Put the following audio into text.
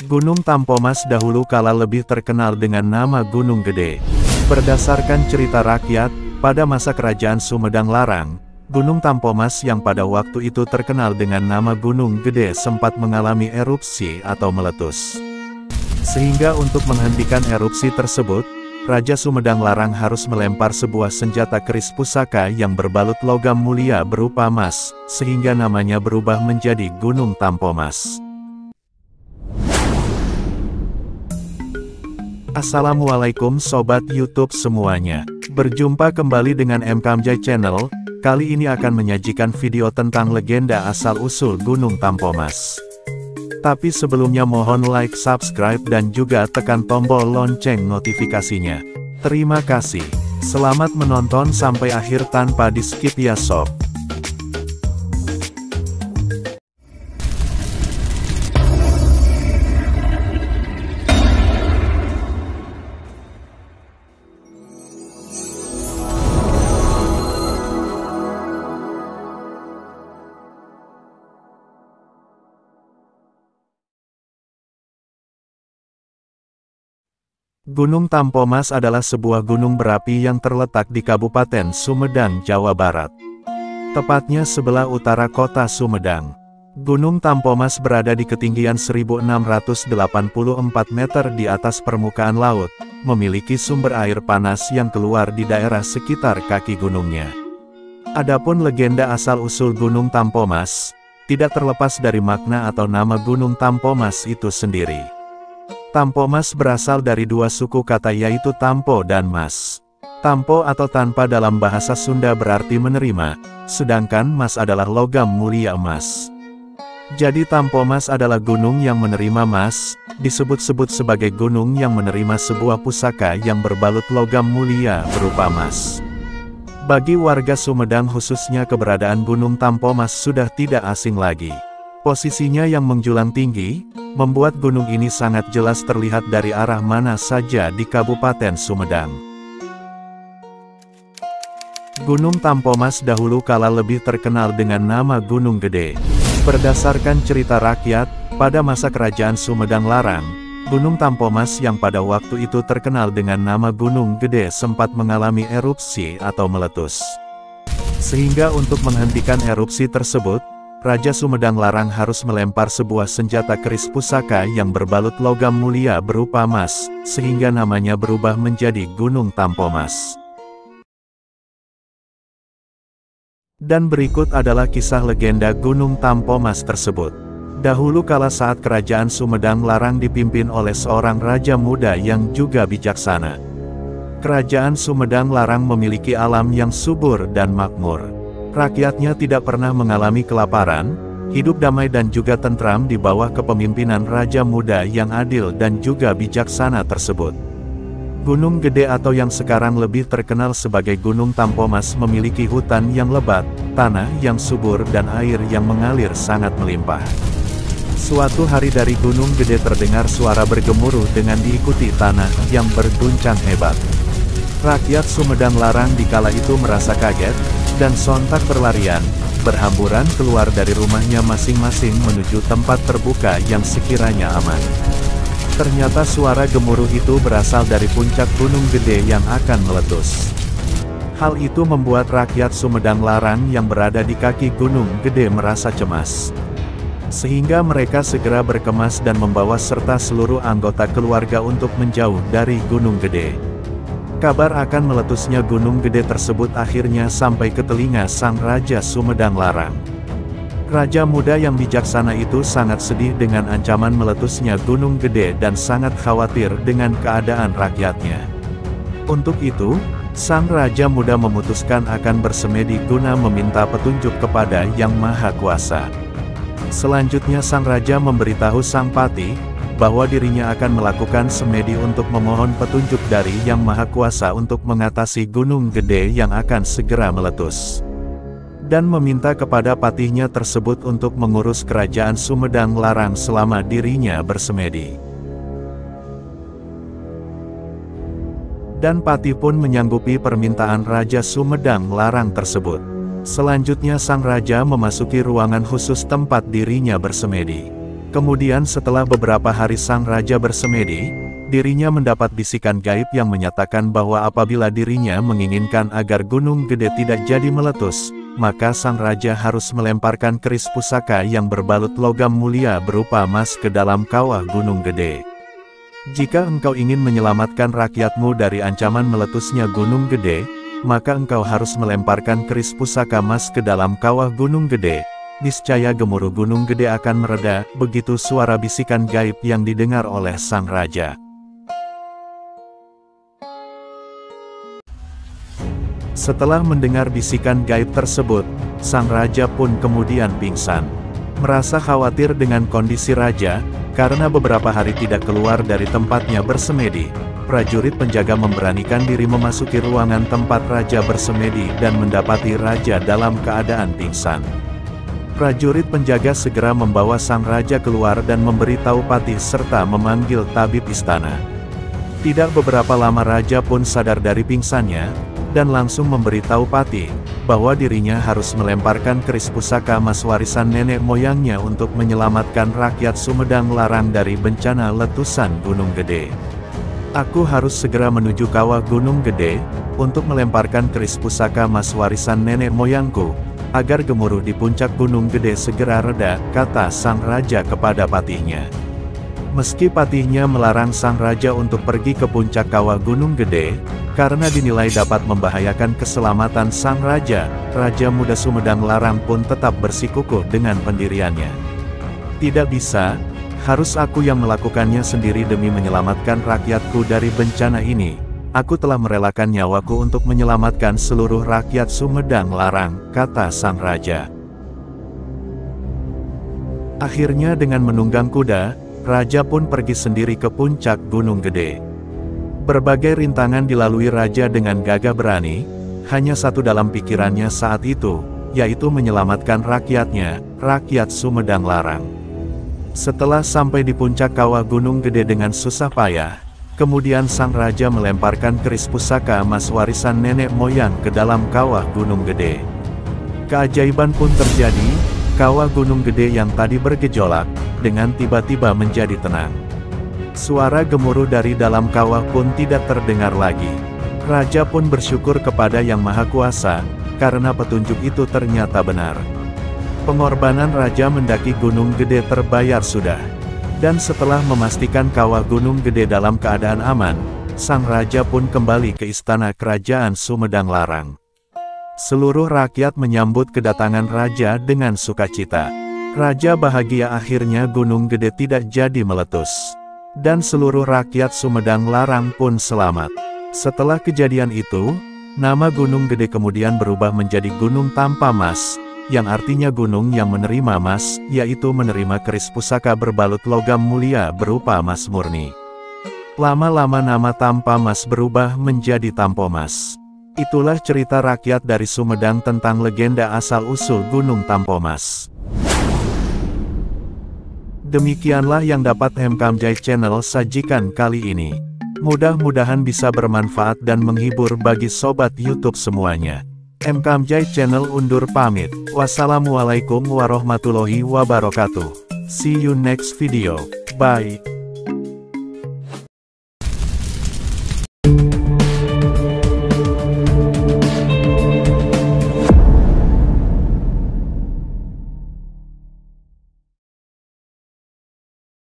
Gunung Tampomas dahulu kala lebih terkenal dengan nama Gunung Gede. Berdasarkan cerita rakyat, pada masa kerajaan Sumedang Larang, Gunung Tampomas yang pada waktu itu terkenal dengan nama Gunung Gede sempat mengalami erupsi atau meletus. Sehingga untuk menghentikan erupsi tersebut, Raja Sumedang Larang harus melempar sebuah senjata keris pusaka yang berbalut logam mulia berupa emas, sehingga namanya berubah menjadi Gunung Tampomas. Assalamualaikum Sobat YouTube semuanya. Berjumpa kembali dengan MKamjay Channel. Kali ini akan menyajikan video tentang legenda asal-usul Gunung Tampomas. Tapi sebelumnya mohon like, subscribe dan juga tekan tombol lonceng notifikasinya. Terima kasih. Selamat menonton sampai akhir tanpa di skip ya sob. Gunung Tampomas adalah sebuah gunung berapi yang terletak di Kabupaten Sumedang, Jawa Barat. Tepatnya sebelah utara kota Sumedang. Gunung Tampomas berada di ketinggian 1684 meter di atas permukaan laut, memiliki sumber air panas yang keluar di daerah sekitar kaki gunungnya. Adapun legenda asal-usul Gunung Tampomas, tidak terlepas dari makna atau nama Gunung Tampomas itu sendiri. Tampomas berasal dari dua suku kata yaitu tampo dan mas. Tampo atau tanpa dalam bahasa Sunda berarti menerima, sedangkan mas adalah logam mulia emas. Jadi Tampomas adalah gunung yang menerima emas, disebut-sebut sebagai gunung yang menerima sebuah pusaka yang berbalut logam mulia berupa emas. Bagi warga Sumedang khususnya keberadaan Gunung Tampomas sudah tidak asing lagi. Posisinya yang menjulang tinggi, membuat gunung ini sangat jelas terlihat dari arah mana saja di Kabupaten Sumedang. Gunung Tampomas dahulu kala lebih terkenal dengan nama Gunung Gede. Berdasarkan cerita rakyat, pada masa kerajaan Sumedang Larang, Gunung Tampomas yang pada waktu itu terkenal dengan nama Gunung Gede sempat mengalami erupsi atau meletus. Sehingga untuk menghentikan erupsi tersebut, Raja Sumedang Larang harus melempar sebuah senjata keris pusaka yang berbalut logam mulia berupa emas, sehingga namanya berubah menjadi Gunung Tampomas. Dan berikut adalah kisah legenda Gunung Tampomas tersebut. Dahulu kala saat kerajaan Sumedang Larang dipimpin oleh seorang raja muda yang juga bijaksana. Kerajaan Sumedang Larang memiliki alam yang subur dan makmur. Rakyatnya tidak pernah mengalami kelaparan, hidup damai dan juga tentram di bawah kepemimpinan raja muda yang adil dan juga bijaksana tersebut. Gunung Gede atau yang sekarang lebih terkenal sebagai Gunung Tampomas memiliki hutan yang lebat, tanah yang subur dan air yang mengalir sangat melimpah. Suatu hari dari Gunung Gede terdengar suara bergemuruh dengan diikuti tanah yang berguncang hebat. Rakyat Sumedang Larang di kala itu merasa kaget, dan sontak berlarian, berhamburan keluar dari rumahnya masing-masing menuju tempat terbuka yang sekiranya aman. Ternyata suara gemuruh itu berasal dari puncak Gunung Gede yang akan meletus. Hal itu membuat rakyat Sumedang Larang yang berada di kaki Gunung Gede merasa cemas. Sehingga mereka segera berkemas dan membawa serta seluruh anggota keluarga untuk menjauh dari Gunung Gede. Kabar akan meletusnya Gunung Gede tersebut akhirnya sampai ke telinga sang Raja Sumedang Larang. Raja muda yang bijaksana itu sangat sedih dengan ancaman meletusnya Gunung Gede dan sangat khawatir dengan keadaan rakyatnya. Untuk itu, sang Raja muda memutuskan akan bersemedi guna meminta petunjuk kepada Yang Maha Kuasa. Selanjutnya sang Raja memberitahu sang Patih, bahwa dirinya akan melakukan semedi untuk memohon petunjuk dari Yang Maha Kuasa untuk mengatasi Gunung Gede yang akan segera meletus. Dan meminta kepada patihnya tersebut untuk mengurus kerajaan Sumedang Larang selama dirinya bersemedi. Dan patih pun menyanggupi permintaan Raja Sumedang Larang tersebut. Selanjutnya sang raja memasuki ruangan khusus tempat dirinya bersemedi. Kemudian setelah beberapa hari sang raja bersemedi, dirinya mendapat bisikan gaib yang menyatakan bahwa apabila dirinya menginginkan agar Gunung Gede tidak jadi meletus, maka sang raja harus melemparkan keris pusaka yang berbalut logam mulia berupa emas ke dalam kawah Gunung Gede. Jika engkau ingin menyelamatkan rakyatmu dari ancaman meletusnya Gunung Gede, maka engkau harus melemparkan keris pusaka emas ke dalam kawah Gunung Gede. Niscaya gemuruh Gunung Gede akan mereda, begitu suara bisikan gaib yang didengar oleh sang raja. Setelah mendengar bisikan gaib tersebut, sang raja pun kemudian pingsan. Merasa khawatir dengan kondisi raja, karena beberapa hari tidak keluar dari tempatnya bersemedi, prajurit penjaga memberanikan diri memasuki ruangan tempat raja bersemedi dan mendapati raja dalam keadaan pingsan. Prajurit penjaga segera membawa sang raja keluar dan memberitahu patih serta memanggil tabib istana. Tidak beberapa lama raja pun sadar dari pingsannya, dan langsung memberitahu patih, bahwa dirinya harus melemparkan keris pusaka emas warisan nenek moyangnya untuk menyelamatkan rakyat Sumedang Larang dari bencana letusan Gunung Gede. Aku harus segera menuju kawah Gunung Gede, untuk melemparkan keris pusaka emas warisan nenek moyangku, agar gemuruh di puncak Gunung Gede segera reda, kata sang raja kepada patihnya. Meski patihnya melarang sang raja untuk pergi ke puncak kawah Gunung Gede, karena dinilai dapat membahayakan keselamatan sang raja, Raja Muda Sumedang Larang pun tetap bersikukuh dengan pendiriannya. Tidak bisa, harus aku yang melakukannya sendiri demi menyelamatkan rakyatku dari bencana ini. Aku telah merelakan nyawaku untuk menyelamatkan seluruh rakyat Sumedang Larang, kata sang raja. Akhirnya dengan menunggang kuda, raja pun pergi sendiri ke puncak Gunung Gede. Berbagai rintangan dilalui raja dengan gagah berani, hanya satu dalam pikirannya saat itu, yaitu menyelamatkan rakyatnya, rakyat Sumedang Larang. Setelah sampai di puncak kawah Gunung Gede dengan susah payah, kemudian sang raja melemparkan keris pusaka emas warisan nenek moyang ke dalam kawah Gunung Gede. Keajaiban pun terjadi, kawah Gunung Gede yang tadi bergejolak, dengan tiba-tiba menjadi tenang. Suara gemuruh dari dalam kawah pun tidak terdengar lagi. Raja pun bersyukur kepada Yang Maha Kuasa, karena petunjuk itu ternyata benar. Pengorbanan raja mendaki Gunung Gede terbayar sudah. Dan setelah memastikan kawah Gunung Gede dalam keadaan aman, sang raja pun kembali ke istana kerajaan Sumedang Larang. Seluruh rakyat menyambut kedatangan raja dengan sukacita. Raja bahagia akhirnya Gunung Gede tidak jadi meletus. Dan seluruh rakyat Sumedang Larang pun selamat. Setelah kejadian itu, nama Gunung Gede kemudian berubah menjadi Gunung Tanpa Mas, yang artinya gunung yang menerima emas, yaitu menerima keris pusaka berbalut logam mulia berupa emas murni. Lama-lama nama Tanpa Mas berubah menjadi Tampomas. Itulah cerita rakyat dari Sumedang tentang legenda asal-usul Gunung Tampomas. Demikianlah yang dapat Mkamjay Channel sajikan kali ini. Mudah-mudahan bisa bermanfaat dan menghibur bagi sobat YouTube semuanya. Mkamjay Channel undur pamit. Wassalamualaikum warahmatullahi wabarakatuh. See you next video. Bye.